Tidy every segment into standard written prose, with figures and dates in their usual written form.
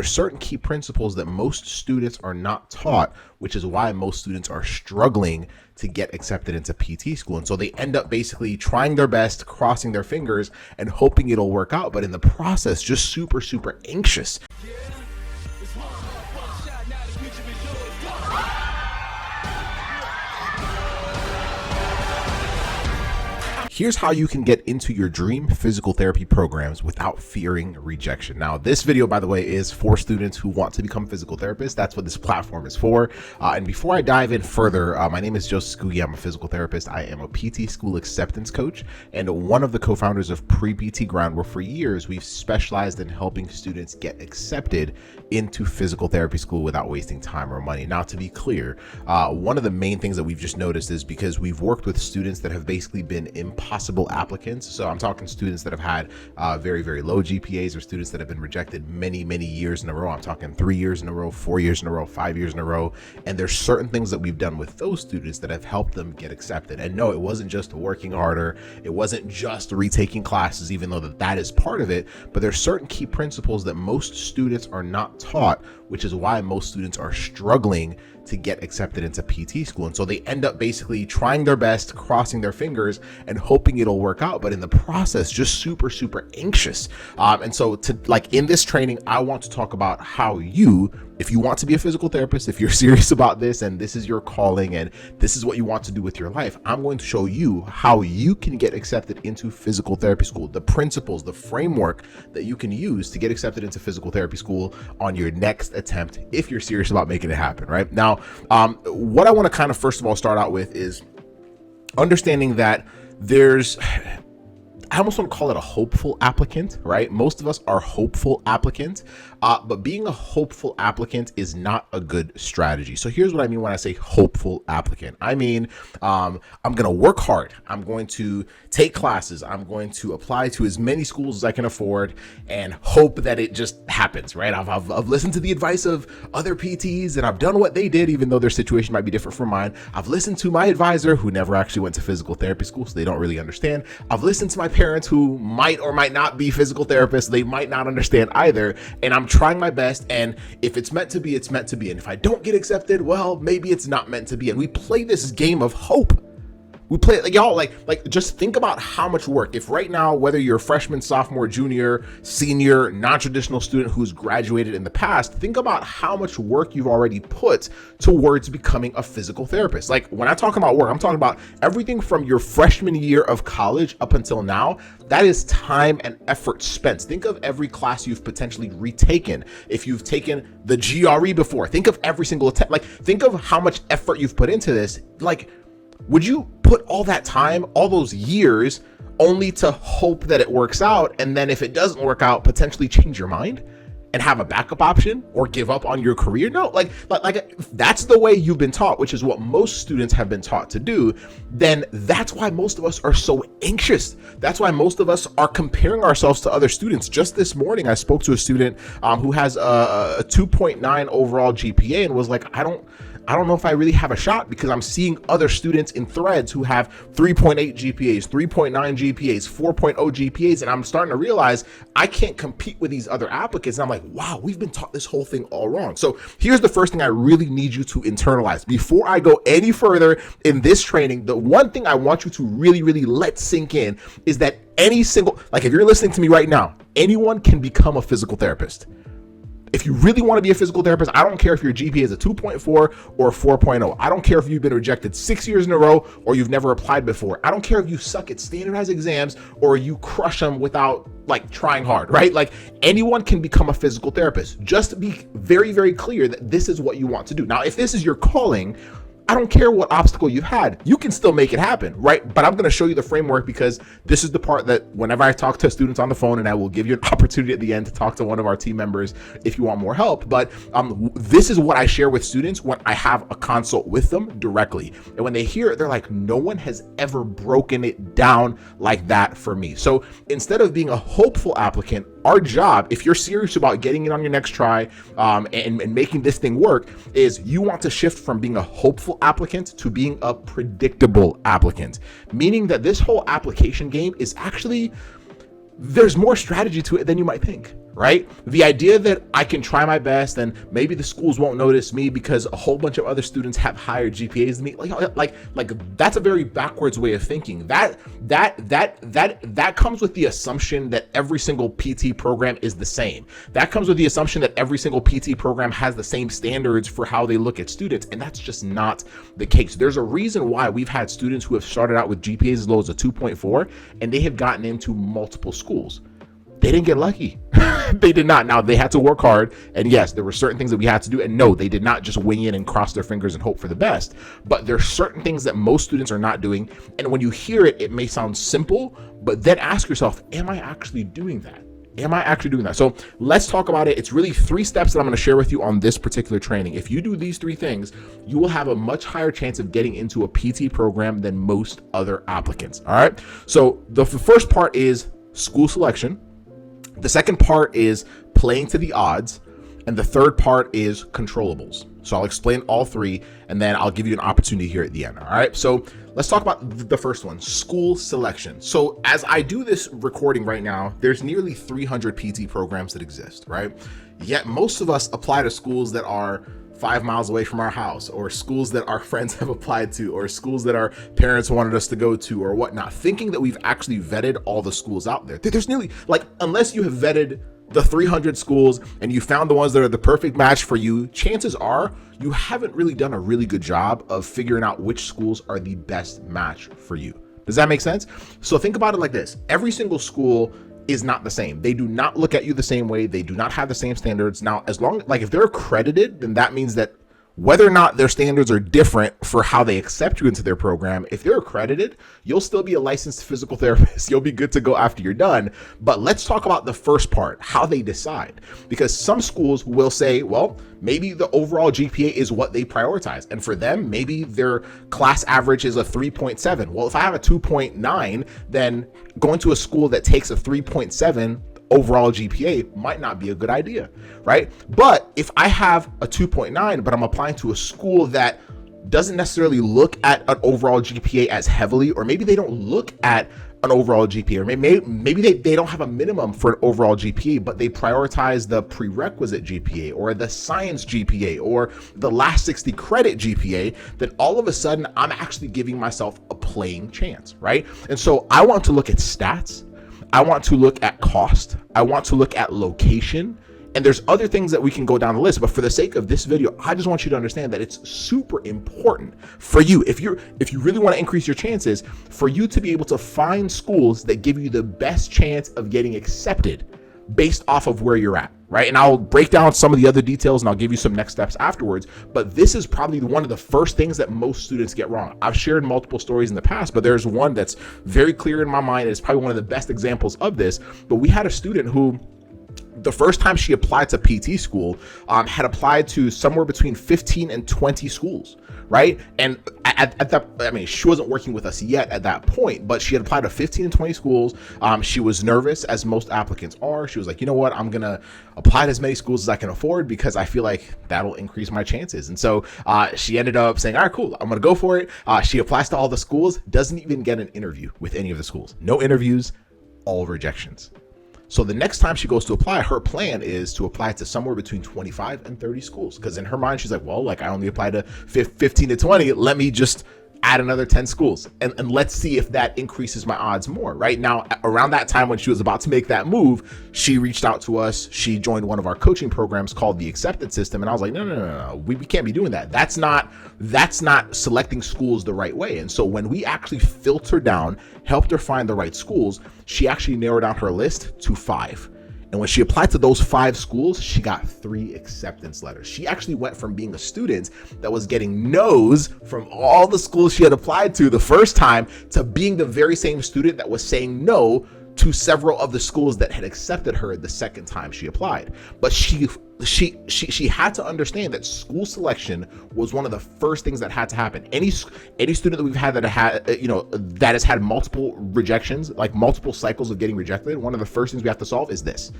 There's certain key principles that most students are not taught, which is why most students are struggling to get accepted into PT school. And so they end up basically trying their best, crossing their fingers and hoping it'll work out, but in the process, just super, super anxious. Here's how you can get into your dream physical therapy programs without fearing rejection. Now, this video, by the way, is for students who want to become physical therapists. That's what this platform is for. And before I dive in further, my name is Ngugi. I'm a physical therapist. I am a PT school acceptance coach and one of the co-founders of Pre-PT Ground, where for years we've specialized in helping students get accepted into physical therapy school without wasting time or money. Now, to be clear, one of the main things that we've just noticed is because we've worked with students that have basically been impossible applicants. So I'm talking students that have had very, very low GPAs, or students that have been rejected many, many years in a row. I'm talking 3 years in a row, 4 years in a row, 5 years in a row. And there's certain things that we've done with those students that have helped them get accepted. And no, it wasn't just working harder. It wasn't just retaking classes, even though that is part of it. But there's certain key principles that most students are not taught, which is why most students are struggling to get accepted into PT school. And so they end up basically trying their best, crossing their fingers and hoping it'll work out, but in the process, just super, super anxious. And so in this training, I want to talk about how you, if you want to be a physical therapist, if you're serious about this and this is your calling and this is what you want to do with your life, I'm going to show you how you can get accepted into physical therapy school, the principles, the framework that you can use to get accepted into physical therapy school on your next attempt, if you're serious about making it happen, right? Now, what I want to kind of first of all start out with is understanding that I almost want to call it a hopeful applicant, right? Most of us are hopeful applicants, but being a hopeful applicant is not a good strategy. So here's what I mean when I say hopeful applicant. I mean, I'm going to work hard. I'm going to take classes. I'm going to apply to as many schools as I can afford and hope that it just happens, right? I've listened to the advice of other PTs and I've done what they did, even though their situation might be different from mine. I've listened to my advisor who never actually went to physical therapy school, so they don't really understand. I've listened to my parents who might or might not be physical therapists. They might not understand either. And I'm trying my best. And if it's meant to be, it's meant to be. And if I don't get accepted, well, maybe it's not meant to be. And we play this game of hope. We play it like y'all, like just think about how much work. If right now, whether you're a freshman, sophomore, junior, senior, non-traditional student who's graduated in the past, think about how much work you've already put towards becoming a physical therapist. Like when I talk about work, I'm talking about everything from your freshman year of college up until now. That is time and effort spent. Think of every class you've potentially retaken. If you've taken the GRE before, think of every single attempt. Like think of how much effort you've put into this. Like, would you put all that time, all those years, only to hope that it works out? And then if it doesn't work out, potentially change your mind and have a backup option or give up on your career? No, like that's the way you've been taught, which is what most students have been taught to do. Then that's why most of us are so anxious. That's why most of us are comparing ourselves to other students. Just this morning, I spoke to a student who has a 2.9 overall GPA and was like, I don't know if I really have a shot, because I'm seeing other students in threads who have 3.8 GPAs, 3.9 GPAs, 4.0 GPAs, and I'm starting to realize I can't compete with these other applicants. And I'm like, wow, we've been taught this whole thing all wrong. So here's the first thing I really need you to internalize. Before I go any further in this training, the one thing I want you to really, really let sink in is that if you're listening to me right now, anyone can become a physical therapist. If you really want to be a physical therapist, I don't care if your GPA is a 2.4 or a 4.0. I don't care if you've been rejected 6 years in a row or you've never applied before. I don't care if you suck at standardized exams or you crush them without trying hard, right? Like anyone can become a physical therapist. Just be very, very clear that this is what you want to do. Now, if this is your calling, I don't care what obstacle you've had, you can still make it happen, right? But I'm going to show you the framework, because this is the part that whenever I talk to students on the phone, and I will give you an opportunity at the end to talk to one of our team members if you want more help. But this is what I share with students when I have a consult with them directly. And when they hear it, they're like, no one has ever broken it down like that for me. So instead of being a hopeful applicant, our job, if you're serious about getting it on your next try and making this thing work, is you want to shift from being a hopeful applicant to being a predictable applicant, meaning that this whole application game is actually, there's more strategy to it than you might think, right? The idea that I can try my best and maybe the schools won't notice me because a whole bunch of other students have higher GPAs than me, like that's a very backwards way of thinking. That comes with the assumption that every single PT program is the same. That comes with the assumption that every single PT program has the same standards for how they look at students, and that's just not the case. There's a reason why we've had students who have started out with GPAs as low as a 2.4, and they have gotten into multiple schools. They didn't get lucky. They did not. Now, they had to work hard. And yes, there were certain things that we had to do. And no, they did not just wing it and cross their fingers and hope for the best. But there are certain things that most students are not doing. And when you hear it, it may sound simple, but then ask yourself, am I actually doing that? Am I actually doing that? So let's talk about it. It's really 3 steps that I'm going to share with you on this particular training. If you do these 3 things, you will have a much higher chance of getting into a PT program than most other applicants. All right. So the first part is school selection. The second part is playing to the odds. And the third part is controllables. So I'll explain all 3, and then I'll give you an opportunity here at the end. All right. So let's talk about the first one, school selection. So as I do this recording right now, there's nearly 300 PT programs that exist, right? Yet most of us apply to schools that are 5 miles away from our house, or schools that our friends have applied to, or schools that our parents wanted us to go to, or whatnot, thinking that we've actually vetted all the schools out there. There's nearly, like, unless you have vetted the 300 schools and you found the ones that are the perfect match for you, chances are you haven't really done a really good job of figuring out which schools are the best match for you. Does that make sense? So think about it like this. Every single school is not the same. They do not look at you the same way. They do not have the same standards. Now, as long, like, if they're accredited, then that means that whether or not their standards are different for how they accept you into their program, if they're accredited, you'll still be a licensed physical therapist. You'll be good to go after you're done. But let's talk about the first part, how they decide. Because some schools will say, well, maybe the overall GPA is what they prioritize. And for them, maybe their class average is a 3.7. Well, if I have a 2.9, then going to a school that takes a 3.7 overall GPA might not be a good idea, right? But if I have a 2.9, but I'm applying to a school that doesn't necessarily look at an overall GPA as heavily, or maybe they don't look at an overall GPA, or maybe they don't have a minimum for an overall GPA, but they prioritize the prerequisite GPA or the science GPA or the last 60 credit GPA, then all of a sudden I'm actually giving myself a playing chance, right? And so I want to look at stats. I want to look at cost. I want to look at location. And there's other things that we can go down the list, but for the sake of this video, I just want you to understand that it's super important for you, if you really want to increase your chances, for you to be able to find schools that give you the best chance of getting accepted based off of where you're at, right? And I'll break down some of the other details and I'll give you some next steps afterwards, but this is probably one of the first things that most students get wrong. I've shared multiple stories in the past, but there's one that's very clear in my mind. It's probably one of the best examples of this, but we had a student who, the first time she applied to PT school, had applied to somewhere between 15 and 20 schools, right? And at that, I mean, she wasn't working with us yet at that point, but she had applied to 15 and 20 schools. She was nervous, as most applicants are. She was like, you know what? I'm going to apply to as many schools as I can afford because I feel like that'll increase my chances. And so she ended up saying, all right, cool, I'm going to go for it. She applies to all the schools, doesn't even get an interview with any of the schools. No interviews, all rejections. So the next time she goes to apply, her plan is to apply to somewhere between 25 and 30 schools. Because in her mind, she's like, well, like I only applied to 15 to 20. Let me just add another 10 schools and let's see if that increases my odds more. Right now, around that time when she was about to make that move, she reached out to us. She joined one of our coaching programs called the Acceptance System. And I was like, no. We can't be doing that. That's not selecting schools the right way. And so when we actually filtered down, helped her find the right schools, she actually narrowed down her list to 5. And when she applied to those 5 schools, she got 3 acceptance letters. She actually went from being a student that was getting no's from all the schools she had applied to the first time to being the very same student that was saying no to several of the schools that had accepted her the second time she applied. But she had to understand that school selection was one of the first things that had to happen. Any student that we've had that has had multiple rejections, like multiple cycles of getting rejected, one of the first things we have to solve is this: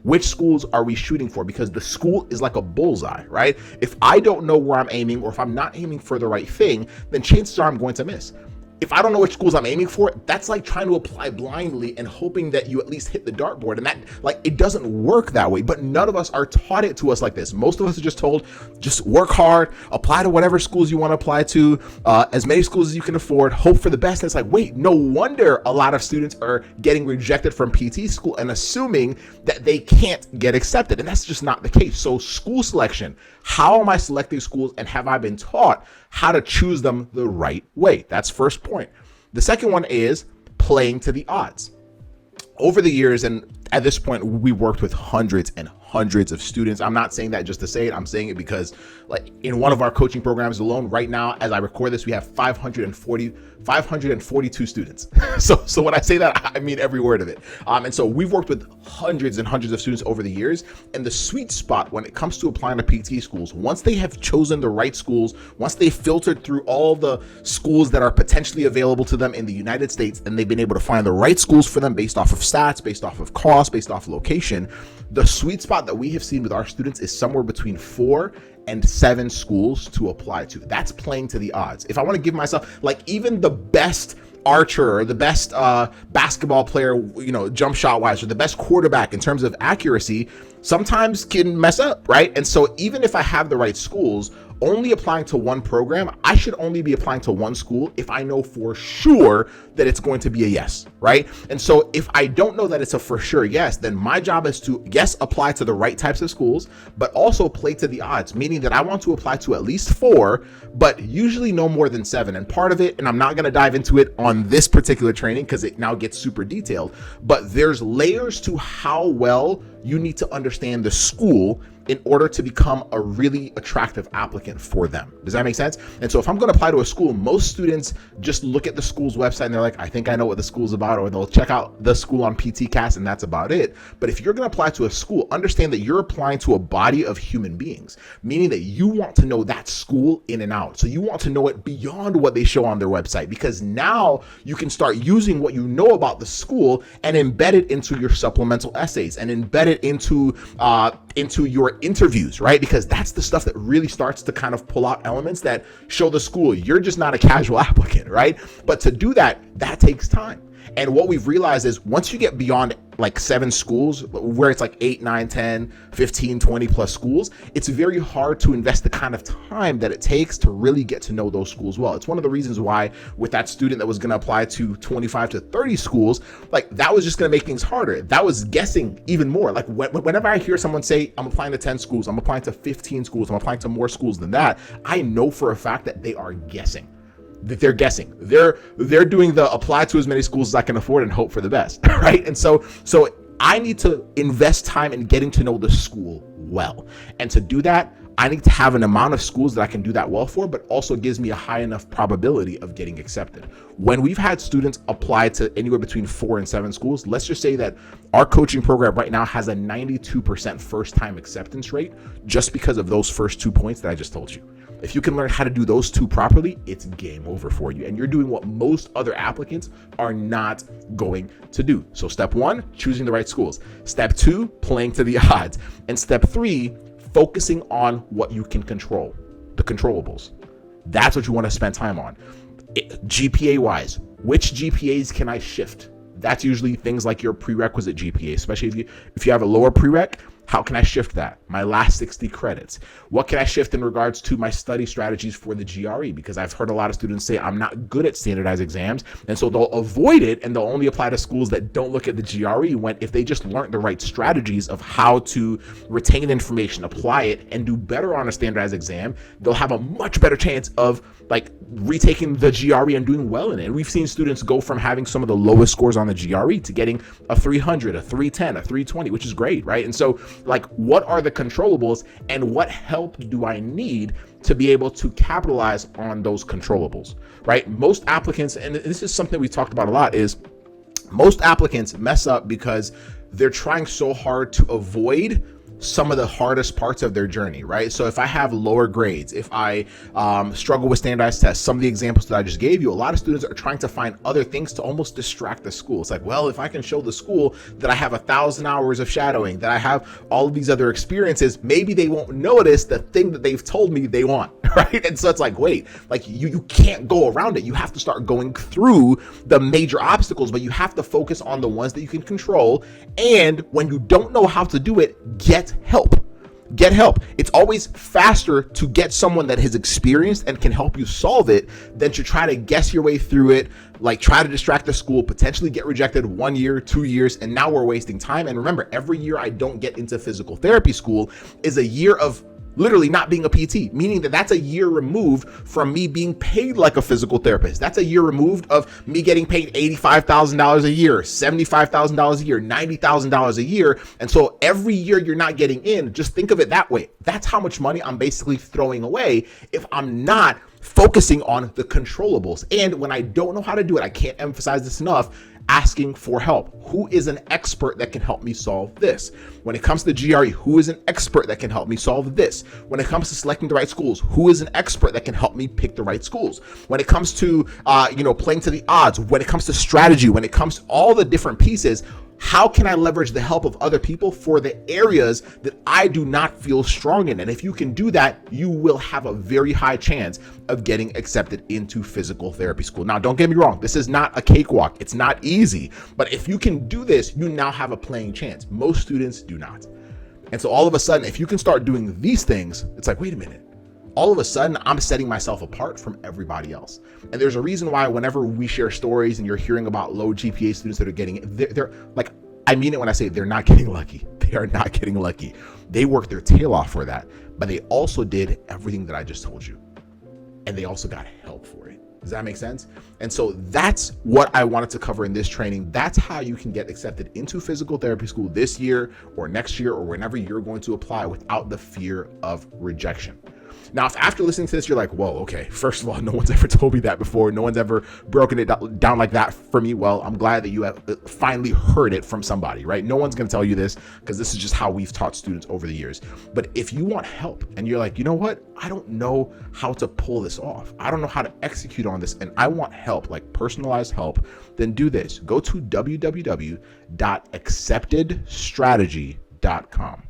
which schools are we shooting for? Because the school is like a bullseye, right? If I don't know where I'm aiming, or if I'm not aiming for the right thing, then chances are I'm going to miss. if I don't know which schools I'm aiming for, that's like trying to apply blindly and hoping that you at least hit the dartboard. And that, like, it doesn't work that way. But none of us are taught it to us like this. Most of us are just told, just work hard, apply to whatever schools you want to apply to, as many schools as you can afford, hope for the best. And it's like, wait, no wonder a lot of students are getting rejected from PT school and assuming that they can't get accepted. And that's just not the case. So school selection, how am I selecting schools, and have I been taught how to choose them the right way? That's first point. The second one is playing to the odds. Over the years, and at this point, we worked with hundreds and hundreds of students. I'm not saying that just to say it. I'm saying it because, like, in one of our coaching programs alone, right now, as I record this, we have 542 students. So when I say that, I mean every word of it. And so we've worked with hundreds and hundreds of students over the years. And the sweet spot when it comes to applying to PT schools, once they have chosen the right schools, once they've filtered through all the schools that are potentially available to them in the United States, and they've been able to find the right schools for them based off of stats, based off of cost, based off of location, the sweet spot that we have seen with our students is somewhere between 4 and 7 schools to apply to. That's playing to the odds. If I want to give myself, like, even the best archer or the best basketball player, jump shot wise, or the best quarterback in terms of accuracy, sometimes can mess up, right? And so even if I have the right schools, only applying to one program, I should only be applying to one school if I know for sure that it's going to be a yes, right? And so if I don't know that it's a for sure yes, then my job is to, yes, apply to the right types of schools, but also play to the odds, meaning that I want to apply to at least 4, but usually no more than 7. And part of it, and I'm not going to dive into it on this particular training because it now gets super detailed, but there's layers to how well you need to understand the school in order to become a really attractive applicant for them. Does that make sense? And so if I'm going to apply to a school, most students just look at the school's website and they're like, I think I know what the school's about, or they'll check out the school on PTCast and that's about it. But if you're going to apply to a school, understand that you're applying to a body of human beings, meaning that you want to know that school in and out. So you want to know it beyond what they show on their website, because now you can start using what you know about the school and embed it into your supplemental essays and embed it into your interviews, right? Because that's the stuff that really starts to kind of pull out elements that show the school you're just not a casual applicant, right? But to do that takes time. And what we've realized is once you get beyond like 7 schools, where it's like 8, 9, 10, 15, 20 plus schools, it's very hard to invest the kind of time that it takes to really get to know those schools well. It's one of the reasons why with that student that was going to apply to 25 to 30 schools, like that was just going to make things harder. That was guessing even more. Like whenever I hear someone say, I'm applying to 10 schools, I'm applying to 15 schools, I'm applying to more schools than that, I know for a fact that they are guessing. That they're guessing. They're doing the apply to as many schools as I can afford and hope for the best, right? And so I need to invest time in getting to know the school well. And to do that, I need to have an amount of schools that I can do that well for, but also gives me a high enough probability of getting accepted. When we've had students apply to anywhere between 4 and 7 schools, let's just say that our coaching program right now has a 92% first-time acceptance rate just because of those first 2 points that I just told you. If you can learn how to do those 2 properly, it's game over for you. And you're doing what most other applicants are not going to do. So step 1, choosing the right schools. Step 2, playing to the odds. And step 3, focusing on what you can control, the controllables. That's what you want to spend time on. GPA wise, which GPAs can I shift? That's usually things like your prerequisite GPA, especially if you have a lower prereq. How can I shift that? My last 60 credits. What can I shift in regards to my study strategies for the GRE? Because I've heard a lot of students say I'm not good at standardized exams. And so they'll avoid it and they'll only apply to schools that don't look at the GRE, when if they just learned the right strategies of how to retain information, apply it, and do better on a standardized exam, they'll have a much better chance of like retaking the GRE and doing well in it. And we've seen students go from having some of the lowest scores on the GRE to getting a 300, a 310, a 320, which is great, right? And so like, what are the controllables and what help do I need to be able to capitalize on those controllables, right? Most applicants, and this is something we talked about a lot, is most applicants mess up because they're trying so hard to avoid some of the hardest parts of their journey, right? So if I have lower grades, if I struggle with standardized tests, some of the examples that I just gave you, a lot of students are trying to find other things to almost distract the school. It's like, well, if I can show the school that I have 1,000 hours of shadowing, that I have all of these other experiences, maybe they won't notice the thing that they've told me they want, right? And so it's like, wait, like you can't go around it. You have to start going through the major obstacles, but you have to focus on the ones that you can control. And when you don't know how to do it, get help. Get help. It's always faster to get someone that has experienced and can help you solve it than to try to guess your way through it, like try to distract the school, potentially get rejected 1 year, 2 years, and now we're wasting time. And remember, every year I don't get into physical therapy school is a year of literally not being a PT, meaning that that's a year removed from me being paid like a physical therapist. That's a year removed of me getting paid $85,000 a year, $75,000 a year, $90,000 a year. And so every year you're not getting in, just think of it that way. That's how much money I'm basically throwing away if I'm not focusing on the controllables. And when I don't know how to do it, I can't emphasize this enough, asking for help. Who is an expert that can help me solve this? When it comes to GRE, who is an expert that can help me solve this? When it comes to selecting the right schools, who is an expert that can help me pick the right schools? When it comes to, playing to the odds, when it comes to strategy, when it comes to all the different pieces, how can I leverage the help of other people for the areas that I do not feel strong in? And if you can do that, you will have a very high chance of getting accepted into physical therapy school. Now, don't get me wrong. This is not a cakewalk. It's not easy. But if you can do this, you now have a playing chance. Most students do not. And so all of a sudden, if you can start doing these things, it's like, wait a minute. All of a sudden, I'm setting myself apart from everybody else. And there's a reason why whenever we share stories and you're hearing about low GPA students that are getting it, they're like, I mean it when I say they're not getting lucky. They are not getting lucky. They worked their tail off for that, but they also did everything that I just told you. And they also got help for it. Does that make sense? And so that's what I wanted to cover in this training. That's how you can get accepted into physical therapy school this year or next year or whenever you're going to apply without the fear of rejection. Now, if after listening to this, you're like, whoa, okay, first of all, no one's ever told me that before. No one's ever broken it down like that for me. Well, I'm glad that you have finally heard it from somebody, right? No one's going to tell you this because this is just how we've taught students over the years. But if you want help and you're like, you know what? I don't know how to pull this off. I don't know how to execute on this. And I want help, like personalized help. Then do this. Go to www.acceptedstrategy.com.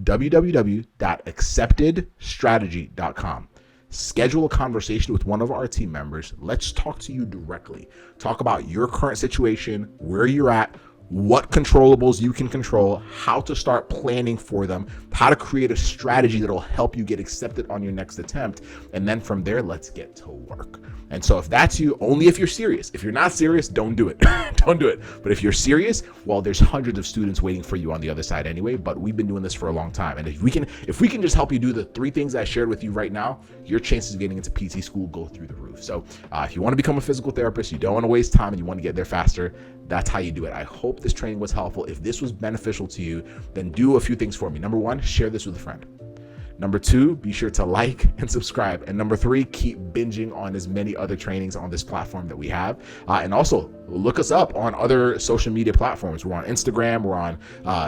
www.acceptedstrategy.com. Schedule a conversation with one of our team members. Let's talk to you directly. Talk about your current situation, where you're at, what controllables you can control, how to start planning for them, how to create a strategy that'll help you get accepted on your next attempt. And then from there, let's get to work. And so if that's you, only if you're serious. If you're not serious, don't do it. Don't do it. But if you're serious, well, there's hundreds of students waiting for you on the other side anyway, but we've been doing this for a long time. And if we can just help you do the 3 things I shared with you right now, your chances of getting into PT school go through the roof. So if you want to become a physical therapist, you don't want to waste time and you want to get there faster, that's how you do it. I hope this training was helpful. If this was beneficial to you, then do a few things for me. Number 1, share this with a friend. Number 2, be sure to like and subscribe. And number 3, keep binging on as many other trainings on this platform that we have. And also look us up on other social media platforms. We're on Instagram, we're on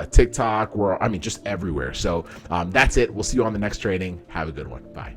TikTok, just everywhere. So that's it. We'll see you on the next training. Have a good one. Bye.